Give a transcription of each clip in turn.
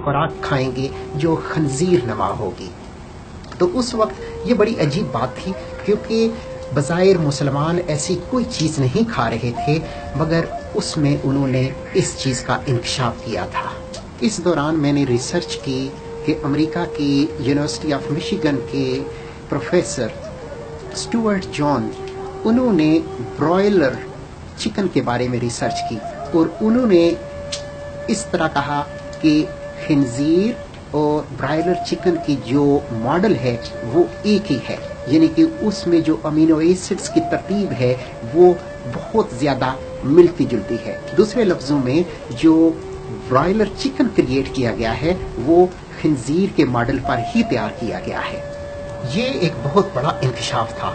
خوراک کھائیں گے جو خنزیر نما ہوگی. تو اس وقت یہ بڑی عجیب بات تھی، کیونکہ بظاہر مسلمان ایسی کوئی چیز نہیں کھا رہے تھے، مگر اس میں انہوں نے اس چیز کا انکشاف کیا تھا. اس دوران میں نے ریسرچ کی کہ امریکہ کی یونیورسٹی آف مشیگن کے پروفیسر اسٹوارٹ جان، انہوں نے برائلر چکن کے بارے میں ریسرچ کی، اور انہوں نے اس طرح کہا کہ خنزیر اور برائلر چکن کی جو ماڈل ہے وہ ایک ہی ہے، یعنی کہ اس میں جو امینو ایسڈز کی ترتیب ہے وہ بہت زیادہ ملتی جلتی ہے. دوسرے لفظوں میں جو برائلر چکن کریٹ کیا گیا ہے وہ خنزیر کے ماڈل پر ہی تیار کیا گیا ہے. یہ ایک بہت بڑا انکشاف تھا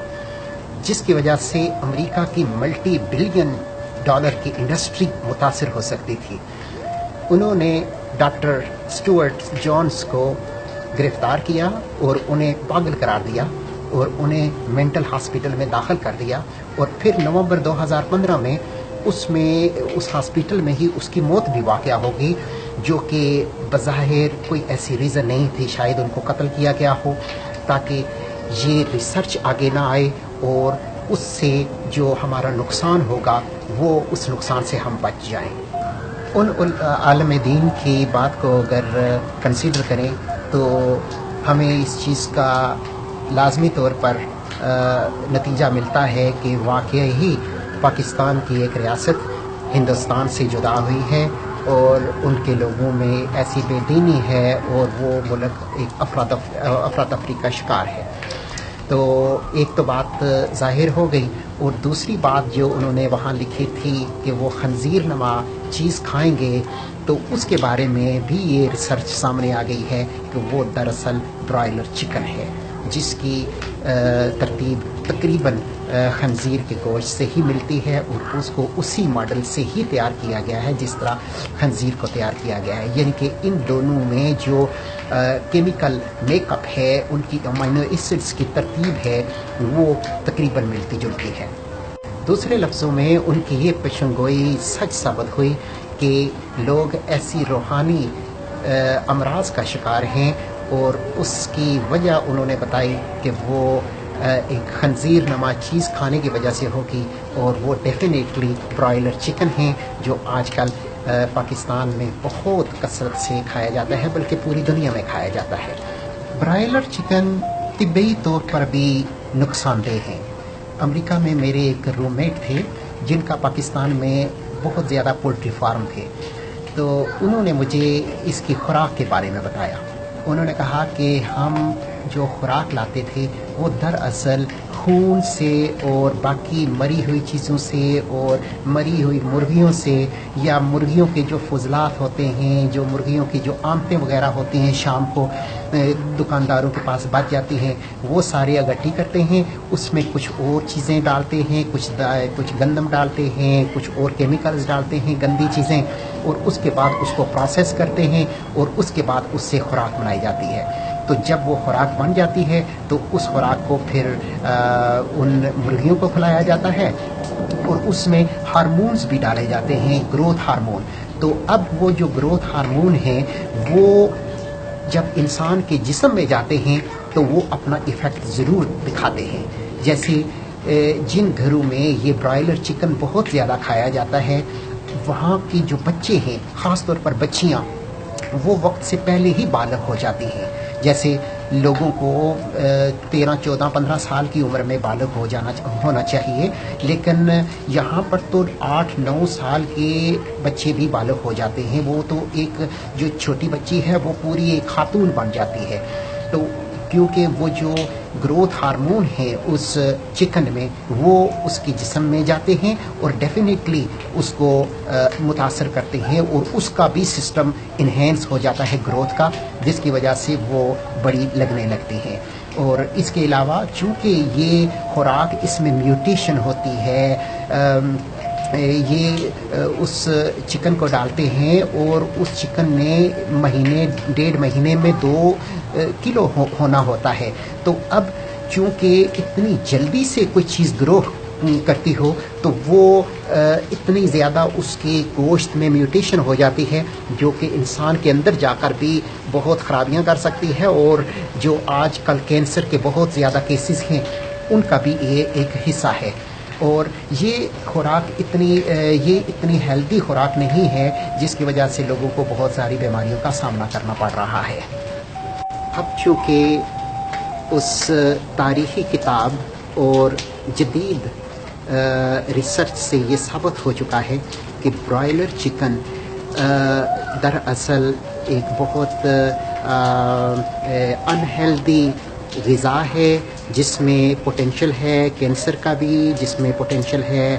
جس کی وجہ سے امریکہ کی ملٹی بلین ڈالر کی انڈسٹری متاثر ہو سکتی تھی. انہوں نے ڈاکٹر اسٹوارٹ جانس کو گرفتار کیا اور انہیں پاگل قرار دیا اور انہیں مینٹل ہاسپٹل میں داخل کر دیا، اور پھر نومبر 2015 میں اس ہاسپٹل میں ہی اس کی موت بھی واقع ہوگی، جو کہ بظاہر کوئی ایسی ریزن نہیں تھی، شاید ان کو قتل کیا گیا ہو تاکہ یہ ریسرچ آگے نہ آئے اور اس سے جو ہمارا نقصان ہوگا وہ اس نقصان سے ہم بچ جائیں. ان عالم دین کی بات کو اگر کنسیڈر کریں تو ہمیں اس چیز کا لازمی طور پر نتیجہ ملتا ہے کہ واقعی ہی پاکستان کی ایک ریاست ہندوستان سے جدا ہوئی ہے، اور ان کے لوگوں میں ایسی بے دینی ہے اور وہ ملک ایک افراتفری کا شکار ہے. تو ایک تو بات ظاہر ہو گئی، اور دوسری بات جو انہوں نے وہاں لکھی تھی کہ وہ خنزیر نما چیز کھائیں گے، تو اس کے بارے میں بھی یہ ریسرچ سامنے آ گئی ہے کہ وہ دراصل برائلر چکن ہے، جس کی ترتیب تقریباً خنزیر کے گوشت سے ہی ملتی ہے، اور اس کو اسی ماڈل سے ہی تیار کیا گیا ہے جس طرح خنزیر کو تیار کیا گیا ہے. یعنی کہ ان دونوں میں جو کیمیکل میک اپ ہے، ان کی امینو ایسڈز کی ترتیب ہے، وہ تقریباً ملتی جلتی ہے. دوسرے لفظوں میں ان کی یہ پیشنگوئی سچ ثابت ہوئی کہ لوگ ایسی روحانی امراض کا شکار ہیں، اور اس کی وجہ انہوں نے بتائی کہ وہ ایک خنزیر نما چیز کھانے کی وجہ سے ہوگی، اور وہ ڈیفینیٹلی برائلر چکن ہیں جو آج کل پاکستان میں بہت کثرت سے کھایا جاتا ہے، بلکہ پوری دنیا میں کھایا جاتا ہے. برائلر چکن طبی طور پر بھی نقصان دہ ہیں. امریکہ میں میرے ایک روم میٹ تھے جن کا پاکستان میں بہت زیادہ پولٹری فارم تھے، تو انہوں نے مجھے اس کی خوراک کے بارے میں بتایا. انہوں نے کہا کہ ہم جو خوراک لاتے تھے وہ دراصل خون سے اور باقی مری ہوئی چیزوں سے اور مری ہوئی مرغیوں سے، یا مرغیوں کے جو فضلات ہوتے ہیں، جو مرغیوں کی جو آمتیں وغیرہ ہوتی ہیں شام کو دکانداروں کے پاس بچ جاتی ہیں، وہ سارے اکٹھی کرتے ہیں، اس میں کچھ اور چیزیں ڈالتے ہیں، کچھ گندم ڈالتے ہیں، کچھ اور کیمیکلز ڈالتے ہیں، گندی چیزیں، اور اس کے بعد اس کو پروسیس کرتے ہیں، اور اس کے بعد اس سے خوراک بنائی جاتی ہے. تو جب وہ خوراک بن جاتی ہے تو اس خوراک کو پھر ان مرغیوں کو کھلایا جاتا ہے، اور اس میں ہارمونز بھی ڈالے جاتے ہیں، گروتھ ہارمون. تو اب وہ جو گروتھ ہارمون ہیں وہ جب انسان کے جسم میں جاتے ہیں تو وہ اپنا ایفیکٹ ضرور دکھاتے ہیں. جیسے جن گھروں میں یہ برائلر چکن بہت زیادہ کھایا جاتا ہے، وہاں کی جو بچے ہیں، خاص طور پر بچیاں، وہ وقت سے پہلے ہی بالغ ہو جاتی ہیں. جیسے لوگوں کو 13, 14, 15 سال کی عمر میں بالغ ہونا چاہیے، لیکن یہاں پر تو 8, 9 سال کے بچے بھی بالغ ہو جاتے ہیں. وہ تو ایک جو چھوٹی بچی ہے وہ پوری ایک خاتون بن جاتی ہے. تو کیونکہ وہ جو گروتھ ہارمون ہیں اس چکن میں وہ اس کے جسم میں جاتے ہیں اور ڈیفینیٹلی اس کو متاثر کرتے ہیں، اور اس کا بھی سسٹم انہینس ہو جاتا ہے گروتھ کا، جس کی وجہ سے وہ بڑی لگنے لگتی ہیں. اور اس کے علاوہ چونکہ یہ خوراک اس میں میوٹیشن ہوتی ہے، یہ اس چکن کو ڈالتے ہیں اور اس چکن نے 1.5 مہینے میں 2 کلو ہونا ہوتا ہے. تو اب چونکہ اتنی جلدی سے کوئی چیز گرو کرتی ہو تو وہ اتنی زیادہ اس کے گوشت میں میوٹیشن ہو جاتی ہے جو کہ انسان کے اندر جا کر بھی بہت خرابیاں کر سکتی ہے، اور جو آج کل کینسر کے بہت زیادہ کیسز ہیں ان کا بھی یہ ایک حصہ ہے۔ اور یہ خوراک اتنی ہیلدی خوراک نہیں ہے، جس کی وجہ سے لوگوں کو بہت ساری بیماریوں کا سامنا کرنا پڑ رہا ہے۔ اب چونکہ اس تاریخی کتاب اور جدید ریسرچ سے یہ ثابت ہو چکا ہے کہ برائلر چکن دراصل ایک بہت انہیلدی غذا ہے، جس میں پوٹینشیل ہے کینسر کا بھی، جس میں پوٹینشیل ہے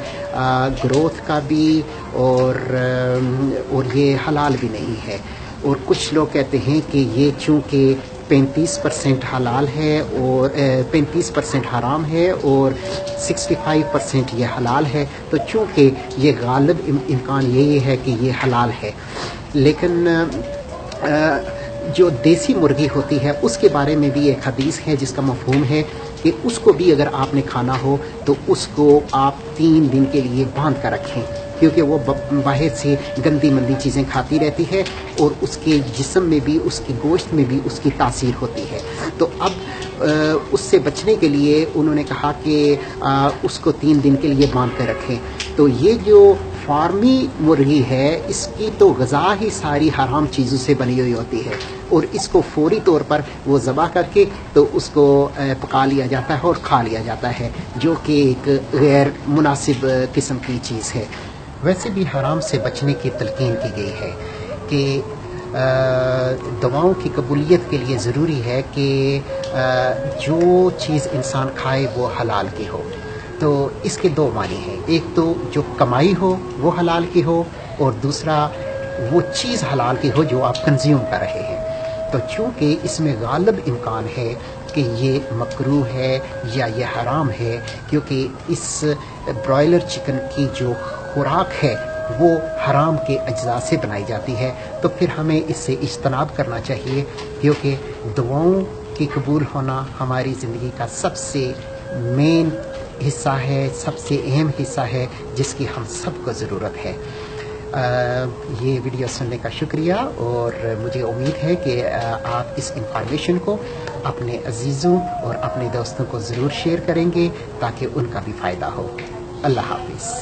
گروتھ کا بھی، اور یہ حلال بھی نہیں ہے۔ اور کچھ لوگ کہتے ہیں کہ یہ چونکہ 35% حلال ہے اور 35% حرام ہے اور 65% یہ حلال ہے، تو چونکہ یہ غالب امکان یہی ہے کہ یہ حلال ہے۔ لیکن جو دیسی مرغی ہوتی ہے اس کے بارے میں بھی ایک حدیث ہے جس کا مفہوم ہے کہ اس کو بھی اگر آپ نے کھانا ہو تو اس کو آپ 3 دن کے لیے باندھ کر رکھیں، کیونکہ وہ باہر سے گندی مندی چیزیں کھاتی رہتی ہے اور اس کے جسم میں بھی، اس کے گوشت میں بھی اس کی تاثیر ہوتی ہے۔ تو اب اس سے بچنے کے لیے انہوں نے کہا کہ اس کو 3 دن کے لیے باندھ کر رکھیں۔ تو یہ جو فارمی مرغی ہے اس کی تو غذا ہی ساری حرام چیزوں سے بنی ہوئی ہوتی ہے، اور اس کو فوری طور پر وہ ذبح کر کے تو اس کو پکا لیا جاتا ہے اور کھا لیا جاتا ہے، جو کہ ایک غیر مناسب قسم کی چیز ہے۔ ویسے بھی حرام سے بچنے کی تلقین کی گئی ہے کہ دواؤں کی قبولیت کے لیے ضروری ہے کہ جو چیز انسان کھائے وہ حلال کی ہو۔ تو اس کے 2 معنی ہیں، ایک تو جو کمائی ہو وہ حلال کی ہو، اور دوسرا وہ چیز حلال کی ہو جو آپ کنزیوم کر رہے ہیں۔ تو چونکہ اس میں غالب امکان ہے کہ یہ مکروہ ہے یا یہ حرام ہے، کیونکہ اس برائلر چکن کی جو خوراک ہے وہ حرام کے اجزاء سے بنائی جاتی ہے، تو پھر ہمیں اس سے اجتناب کرنا چاہیے، کیونکہ دعاؤں کی قبول ہونا ہماری زندگی کا سب سے مین حصہ ہے، سب سے اہم حصہ ہے جس کی ہم سب کو ضرورت ہے۔ یہ ویڈیو سننے کا شکریہ، اور مجھے امید ہے کہ آپ اس انفارمیشن کو اپنے عزیزوں اور اپنے دوستوں کو ضرور شیئر کریں گے تاکہ ان کا بھی فائدہ ہو۔ اللہ حافظ۔